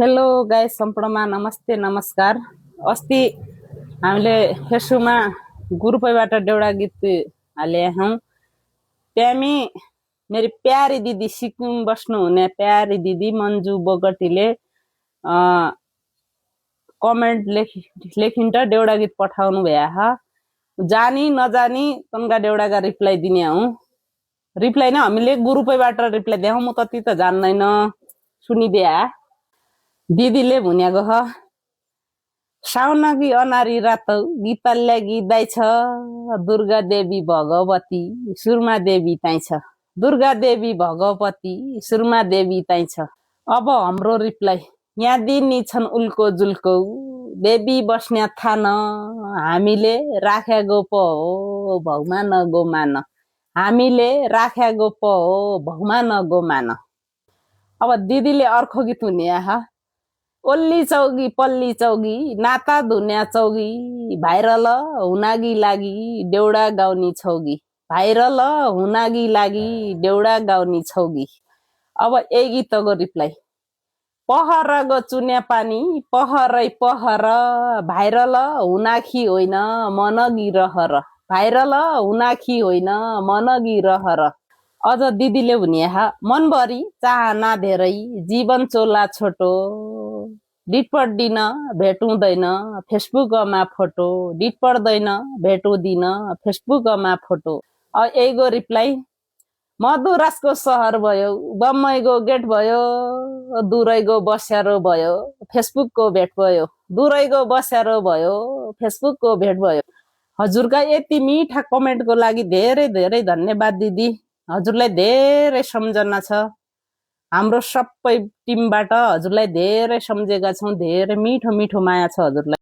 Hello guys, सम्पूर्णमा नमस्ते नमस्कार। अस्ति हामीले फेसबुकमा ग्रुपैबाट एउटा गीत हाले हौँ। प्यामी मेरी प्यारी दिदी, सिक्किम बस्नुहुने प्यारी दिदी मन्जु बोगटीले कमेन्ट लेखिन्छ एउटा गीत पठाउनु भया। जानी नजानी तनका देउडाका रिप्लाई दिने हौँ। रिप्लाई नै हामीले ग्रुपैबाट रिप्लाई दिए हौँ। म तति त जान्दैन, सुनिदिया। दिदीले भुन्याको ह, साउनकी अनारी रात गीतल्या गीतै छ, दुर्गा देवी भगवती सुरमा देवी ताई छ, दुर्गा देवी भगवती सुरमा देवी ताई छ। अब हाम्रो रिप्लाई यहाँ दिनी छन् उल्को जुल्को, देवी बस्ने थान, हामीले राखेको पो हो भगवान गोमान, हामीले राखेको पो हो भगवान गोमान। अब दिदीले अर्को गीत हुने ओल्ली चौगी पल्ली चौगी नाता धुन्या चौगी, भाइरल हुनागी लागि देउडा गाउनी छौगी, भाइरल हुनागी लागि देउडा गाउनी छौगी। अब यही गीतको रिप्लाई पहर गो चुन्या पानी पहरै पहर, भाइरल हुनाखी होइन मनगी रहर, भाइरल हुनाखी होइन मनगी रहर। अझ दिदीले हुने मनभरि चाहना धेरै जीवन चोला छोटो, डिट पढ्दिन भेटुँदैन फेसबुकमा फोटो, डिट पढ्दैन भेटुँदिन फेसबुकमा फोटो। यहीको रिप्लाई मधुरासको सहर भयो, बम्मईको गेट भयो, दुरैको बस्यारो भयो, फेसबुकको भेट भयो, दुरैको बस्यारो भयो, फेसबुकको भेट भयो। हजुरका यति मिठा कमेन्टको लागि धेरै धेरै धन्यवाद दिदी। हजुरलाई धेरै सम्झना छ। हाम्रो सबै टिमबाट हजुरलाई धेरै सम्झेका छौँ। धेरै मिठो मिठो माया छ हजुरलाई।